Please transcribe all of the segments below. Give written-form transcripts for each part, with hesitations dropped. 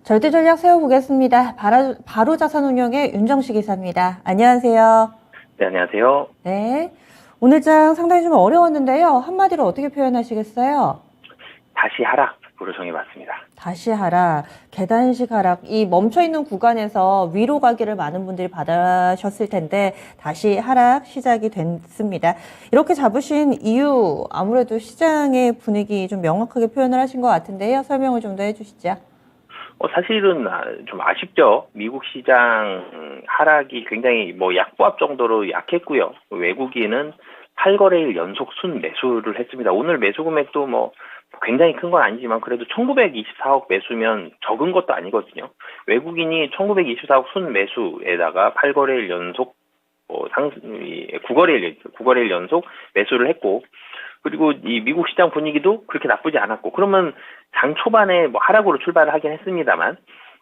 절대 전략 세워보겠습니다. 바로 자산운용의 윤정식 이사입니다. 안녕하세요. 네, 안녕하세요. 네. 오늘 장 상당히 좀 어려웠는데요. 한마디로 어떻게 표현하시겠어요? 다시 하락으로 정해봤습니다. 다시 하락, 계단식 하락. 이 멈춰있는 구간에서 위로 가기를 많은 분들이 받으셨을 텐데 다시 하락 시작이 됐습니다. 이렇게 잡으신 이유, 아무래도 시장의 분위기 좀 명확하게 표현을 하신 것 같은데요. 설명을 좀 더 해주시죠. 사실은 좀 아쉽죠. 미국 시장 하락이 굉장히 약보합 정도로 약했고요. 외국인은 8거래일 연속 순매수를 했습니다. 오늘 매수 금액도 굉장히 큰 건 아니지만 그래도 1924억 매수면 적은 것도 아니거든요. 외국인이 1924억 순매수에다가 8거래일 연속 9거래일 연속 매수를 했고, 그리고 이 미국 시장 분위기도 그렇게 나쁘지 않았고, 그러면 장 초반에 하락으로 출발을 하긴 했습니다만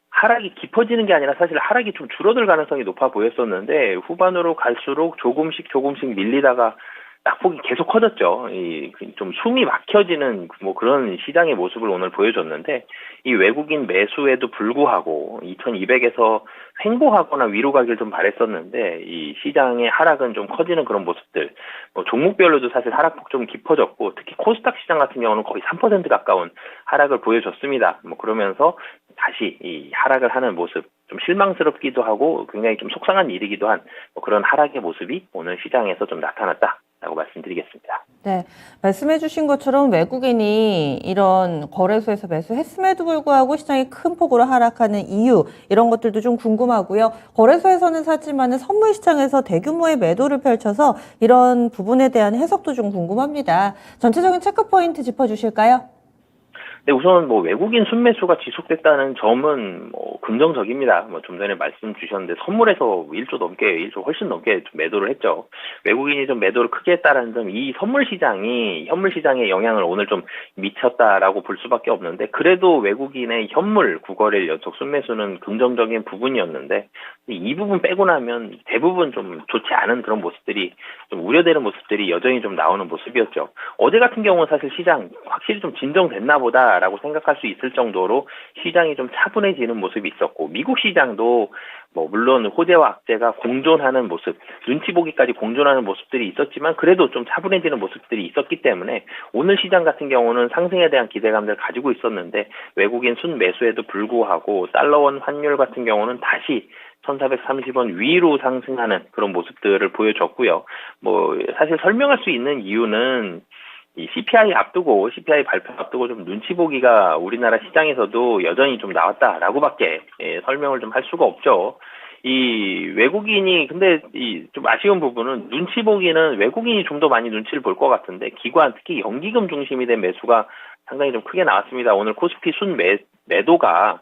하락이 깊어지는 게 아니라 사실 하락이 좀 줄어들 가능성이 높아 보였었는데 후반으로 갈수록 조금씩 밀리다가 낙폭이 계속 커졌죠. 좀 숨이 막혀지는 그런 시장의 모습을 오늘 보여줬는데, 이 외국인 매수에도 불구하고 2200에서 횡보하거나 위로 가길 좀 바랬었는데 이 시장의 하락은 좀 커지는 그런 모습들. 종목별로도 사실 하락폭 좀 깊어졌고, 특히 코스닥 시장 같은 경우는 거의 3% 가까운 하락을 보여줬습니다. 그러면서 다시 이 하락을 하는 모습, 좀 실망스럽기도 하고 굉장히 좀 속상한 일이기도 한 그런 하락의 모습이 오늘 시장에서 좀 나타났다라고 말씀드리겠습니다. 네, 말씀해 주신 것처럼 외국인이 이런 거래소에서 매수했음에도 불구하고 시장이 큰 폭으로 하락하는 이유, 이런 것들도 좀 궁금하고요. 거래소에서는 샀지만 선물 시장에서 대규모의 매도를 펼쳐서 이런 부분에 대한 해석도 좀 궁금합니다. 전체적인 체크 포인트 짚어주실까요? 네, 우선 외국인 순매수가 지속됐다는 점은 긍정적입니다. 좀 전에 말씀 주셨는데 선물에서 1조 훨씬 넘게 좀 매도를 했죠. 외국인이 좀 매도를 크게 했다라는 점, 이 현물 시장에 영향을 오늘 좀 미쳤다라고 볼 수밖에 없는데, 그래도 외국인의 현물 9거래일 연속 순매수는 긍정적인 부분이었는데, 이 부분 빼고 나면 대부분 좀 좋지 않은 그런 모습들이, 좀 우려되는 모습들이 여전히 좀 나오는 모습이었죠. 어제 같은 경우는 사실 시장 확실히 좀 진정됐나 보다라고 생각할 수 있을 정도로 시장이 좀 차분해지는 모습이 있었고, 미국 시장도 물론 호재와 악재가 공존하는 모습, 눈치 보기까지 공존하는 모습들이 있었지만 그래도 좀 차분해지는 모습들이 있었기 때문에 오늘 시장 같은 경우는 상승에 대한 기대감들을 가지고 있었는데, 외국인 순매수에도 불구하고 달러원 환율 같은 경우는 다시 1430원 위로 상승하는 그런 모습들을 보여줬고요. 사실 설명할 수 있는 이유는 이 CPI 발표 앞두고 좀 눈치 보기가 우리나라 시장에서도 여전히 좀 나왔다라고밖에 설명을 좀 할 수가 없죠. 이 외국인이, 근데 이 좀 아쉬운 부분은 눈치 보기는 외국인이 좀 더 많이 눈치를 볼 것 같은데, 기관, 특히 연기금 중심이 된 매수가 상당히 좀 크게 나왔습니다. 오늘 코스피 매도가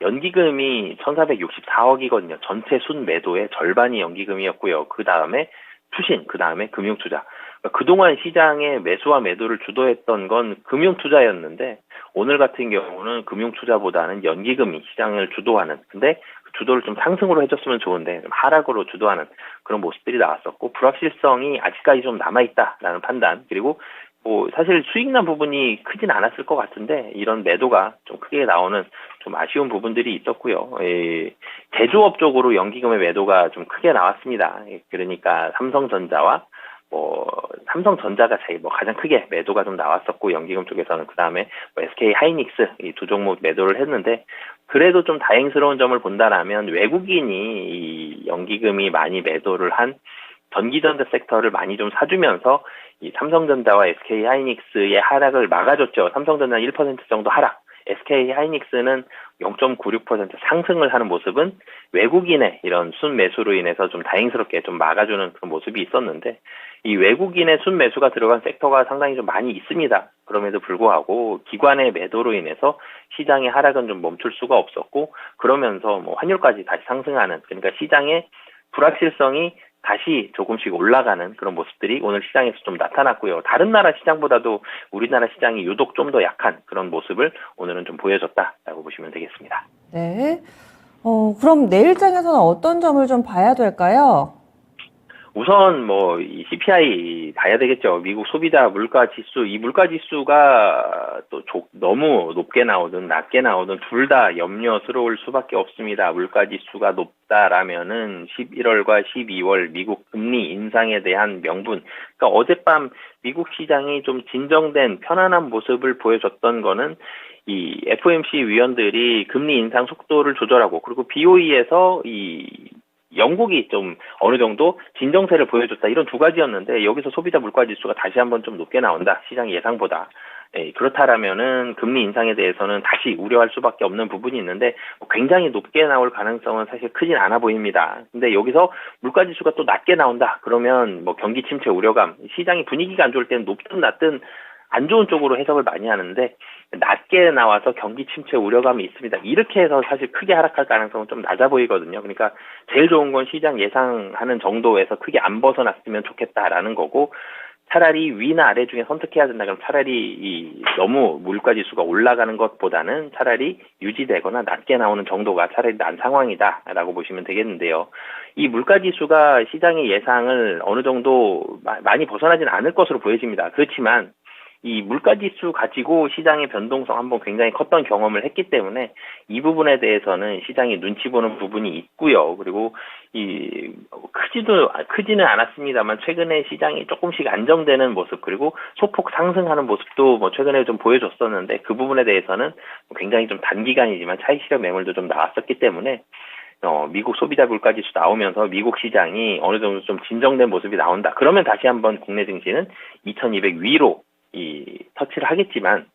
연기금이 1464억이거든요. 전체 순매도의 절반이 연기금이었고요. 그 다음에 투신, 그 다음에 금융투자. 그동안 시장의 매수와 매도를 주도했던 건 금융투자였는데, 오늘 같은 경우는 금융투자보다는 연기금이 시장을 주도하는, 근데 그 주도를 좀 상승으로 해줬으면 좋은데 좀 하락으로 주도하는 그런 모습들이 나왔었고, 불확실성이 아직까지 좀 남아있다라는 판단, 그리고 사실 수익난 부분이 크진 않았을 것 같은데 이런 매도가 좀 크게 나오는 좀 아쉬운 부분들이 있었고요. 제조업 쪽으로 연기금의 매도가 좀 크게 나왔습니다. 그러니까 삼성전자가 제일 가장 크게 매도가 좀 나왔었고, 연기금 쪽에서는 그 다음에 SK 하이닉스 이 두 종목 매도를 했는데, 그래도 좀 다행스러운 점을 본다라면 외국인이 이 연기금이 많이 매도를 한 전기전자 섹터를 많이 좀 사주면서 이 삼성전자와 SK 하이닉스의 하락을 막아줬죠. 삼성전자는 1% 정도 하락, SK 하이닉스는 0.96% 상승을 하는 모습은 외국인의 이런 순매수로 인해서 좀 다행스럽게 좀 막아주는 그런 모습이 있었는데, 이 외국인의 순매수가 들어간 섹터가 상당히 좀 많이 있습니다. 그럼에도 불구하고 기관의 매도로 인해서 시장의 하락은 좀 멈출 수가 없었고, 그러면서 환율까지 다시 상승하는, 그러니까 시장의 불확실성이 다시 조금씩 올라가는 그런 모습들이 오늘 시장에서 좀 나타났고요. 다른 나라 시장보다도 우리나라 시장이 유독 좀 더 약한 그런 모습을 오늘은 좀 보여줬다라고 보시면 되겠습니다. 네. 그럼 내일장에서는 어떤 점을 좀 봐야 될까요? 우선 뭐 이 CPI 봐야 되겠죠. 미국 소비자 물가 지수, 이 물가 지수가 또 너무 높게 나오든 낮게 나오든 둘 다 염려스러울 수밖에 없습니다. 물가 지수가 높다라면은 11월과 12월 미국 금리 인상에 대한 명분. 그러니까 어젯밤 미국 시장이 좀 진정된 편안한 모습을 보여줬던 거는 이 FOMC 위원들이 금리 인상 속도를 조절하고, 그리고 BOE에서 이 영국이 좀 어느 정도 진정세를 보여줬다, 이런 두 가지였는데, 여기서 소비자 물가 지수가 다시 한번 좀 높게 나온다, 시장 예상보다. 그렇다라면은 금리 인상에 대해서는 다시 우려할 수밖에 없는 부분이 있는데, 굉장히 높게 나올 가능성은 사실 크진 않아 보입니다. 근데 여기서 물가 지수가 또 낮게 나온다 그러면 뭐 경기 침체 우려감, 시장이 분위기가 안 좋을 때는 높든 낮든 안 좋은 쪽으로 해석을 많이 하는데, 낮게 나와서 경기 침체 우려감이 있습니다, 이렇게 해서 사실 크게 하락할 가능성은 좀 낮아 보이거든요. 그러니까 제일 좋은 건 시장 예상하는 정도에서 크게 안 벗어났으면 좋겠다라는 거고, 차라리 위나 아래 중에 선택해야 된다 그러면 차라리 너무 물가 지수가 올라가는 것보다는 차라리 유지되거나 낮게 나오는 정도가 차라리 난 상황이다라고 보시면 되겠는데요. 이 물가 지수가 시장의 예상을 어느 정도 많이 벗어나진 않을 것으로 보여집니다. 그렇지만 이 물가지수 가지고 시장의 변동성 한번 굉장히 컸던 경험을 했기 때문에 이 부분에 대해서는 시장이 눈치 보는 부분이 있고요. 그리고 크지는 않았습니다만 최근에 시장이 조금씩 안정되는 모습, 그리고 소폭 상승하는 모습도 뭐 최근에 좀 보여줬었는데, 그 부분에 대해서는 굉장히 좀 단기간이지만 차익 실현 매물도 좀 나왔었기 때문에 미국 소비자 물가지수 나오면서 미국 시장이 어느 정도 좀 진정된 모습이 나온다, 그러면 다시 한번 국내 증시는 2200 위로 터치를 하겠지만,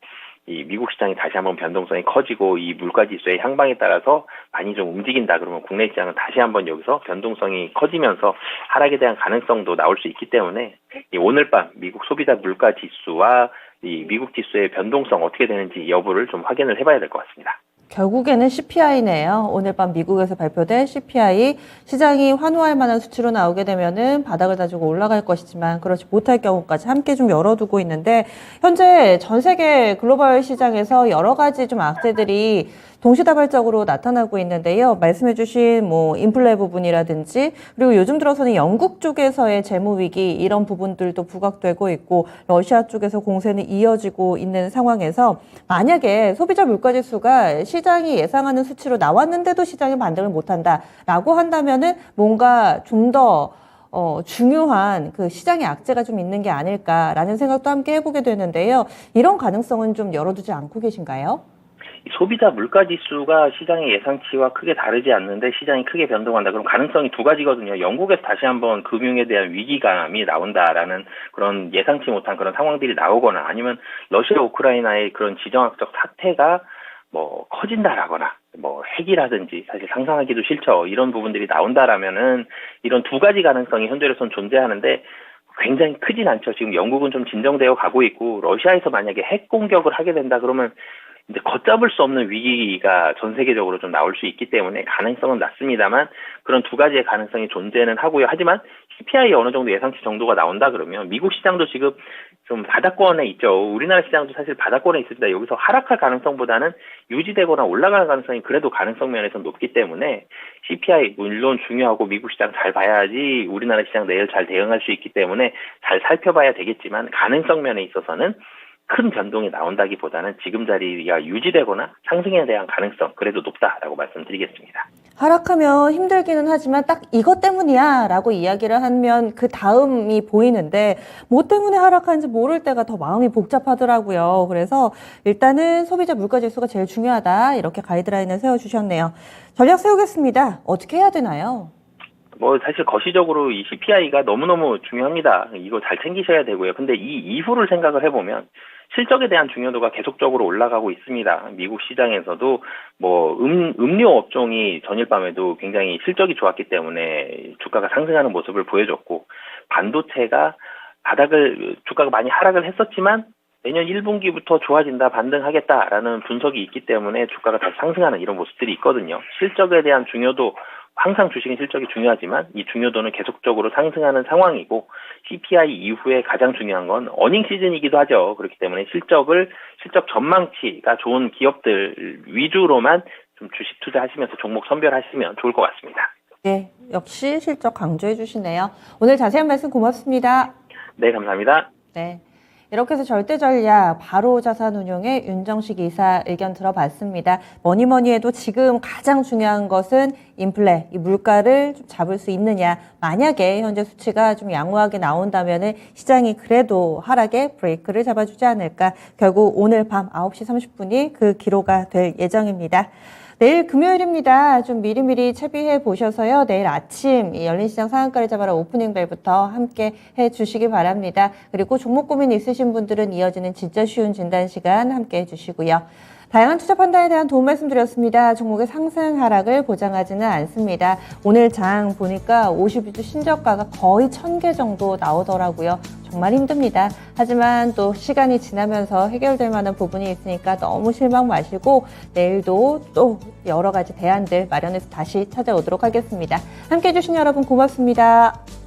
이 미국 시장이 다시 한번 변동성이 커지고 이 물가 지수의 향방에 따라서 많이 좀 움직인다 그러면 국내 시장은 다시 한번 여기서 변동성이 커지면서 하락에 대한 가능성도 나올 수 있기 때문에, 오늘 밤 미국 소비자 물가 지수와 이 미국 지수의 변동성 어떻게 되는지 여부를 좀 확인을 해봐야 될 것 같습니다. 결국에는 CPI네요. 오늘 밤 미국에서 발표된 CPI, 시장이 환호할 만한 수치로 나오게 되면은 바닥을 다지고 올라갈 것이지만 그렇지 못할 경우까지 함께 좀 열어두고 있는데, 현재 전 세계 글로벌 시장에서 여러 가지 좀 악재들이 동시다발적으로 나타나고 있는데요. 말씀해주신 뭐 인플레 부분이라든지, 그리고 요즘 들어서는 영국 쪽에서의 재무 위기, 이런 부분들도 부각되고 있고, 러시아 쪽에서 공세는 이어지고 있는 상황에서 만약에 소비자 물가지수가 시장이 예상하는 수치로 나왔는데도 시장이 반등을 못한다라고 한다면은 뭔가 좀 더 중요한 그 시장의 악재가 좀 있는 게 아닐까라는 생각도 함께 해보게 되는데요. 이런 가능성은 좀 열어두지 않고 계신가요? 소비자 물가 지수가 시장의 예상치와 크게 다르지 않는데 시장이 크게 변동한다, 그럼 가능성이 두 가지거든요. 영국에서 다시 한번 금융에 대한 위기감이 나온다라는 그런 예상치 못한 그런 상황들이 나오거나, 아니면 러시아 우크라이나의 그런 지정학적 사태가 뭐 커진다라거나, 뭐 핵이라든지 사실 상상하기도 싫죠, 이런 부분들이 나온다라면은 이런 두 가지 가능성이 현재로선 존재하는데 굉장히 크진 않죠. 지금 영국은 좀 진정되어 가고 있고, 러시아에서 만약에 핵 공격을 하게 된다 그러면 이제 걷잡을 수 없는 위기가 전 세계적으로 좀 나올 수 있기 때문에 가능성은 낮습니다만, 그런 두 가지의 가능성이 존재는 하고요. 하지만 CPI 어느 정도 예상치 정도가 나온다 그러면 미국 시장도 지금 좀 바닥권에 있죠. 우리나라 시장도 사실 바닥권에 있습니다. 여기서 하락할 가능성보다는 유지되거나 올라가는 가능성이 그래도 가능성 면에서 높기 때문에 CPI 물론 중요하고 미국 시장 잘 봐야지 우리나라 시장 내일 잘 대응할 수 있기 때문에 잘 살펴봐야 되겠지만, 가능성 면에 있어서는 큰 변동이 나온다기보다는 지금 자리가 유지되거나 상승에 대한 가능성 그래도 높다라고 말씀드리겠습니다. 하락하면 힘들기는 하지만 딱 이것 때문이야 라고 이야기를 하면 그 다음이 보이는데, 뭐 때문에 하락하는지 모를 때가 더 마음이 복잡하더라고요. 그래서 일단은 소비자 물가지수가 제일 중요하다, 이렇게 가이드라인을 세워주셨네요. 전략 세우겠습니다. 어떻게 해야 되나요? 뭐 사실 거시적으로 이 CPI가 너무너무 중요합니다. 이거 잘 챙기셔야 되고요. 근데 이 이후를 생각을 해보면 실적에 대한 중요도가 계속적으로 올라가고 있습니다. 미국 시장에서도 뭐 음료 업종이 전일 밤에도 굉장히 실적이 좋았기 때문에 주가가 상승하는 모습을 보여줬고, 반도체가 주가가 많이 하락을 했었지만 내년 1분기부터 좋아진다, 반등하겠다라는 분석이 있기 때문에 주가가 다시 상승하는 이런 모습들이 있거든요. 실적에 대한 중요도, 항상 주식은 실적이 중요하지만 이 중요도는 계속적으로 상승하는 상황이고, CPI 이후에 가장 중요한 건 어닝 시즌이기도 하죠. 그렇기 때문에 실적 전망치가 좋은 기업들 위주로만 좀 주식 투자하시면서 종목 선별하시면 좋을 것 같습니다. 네, 역시 실적 강조해 주시네요. 오늘 자세한 말씀 고맙습니다. 네, 감사합니다. 네. 이렇게 해서 절대전략 바로자산운용의 윤정식 이사 의견 들어봤습니다. 뭐니 해도 지금 가장 중요한 것은 인플레, 이 물가를 좀 잡을 수 있느냐. 만약에 현재 수치가 좀 양호하게 나온다면은 시장이 그래도 하락에 브레이크를 잡아주지 않을까. 결국 오늘 밤 9시 30분이 그 기로가 될 예정입니다. 내일 금요일입니다. 좀 미리미리 채비해 보셔서요. 내일 아침 이 열린시장 상한가를 잡아라 오프닝 벨부터 함께 해 주시기 바랍니다. 그리고 종목 고민 있으신 분들은 이어지는 진짜 쉬운 진단 시간 함께 해 주시고요. 다양한 투자 판단에 대한 도움 말씀드렸습니다. 종목의 상승 하락을 보장하지는 않습니다. 오늘 장 보니까 50주 신저가가 거의 1000개 정도 나오더라고요. 정말 힘듭니다. 하지만 또 시간이 지나면서 해결될 만한 부분이 있으니까 너무 실망 마시고 내일도 또 여러 가지 대안들 마련해서 다시 찾아오도록 하겠습니다. 함께해 주신 여러분 고맙습니다.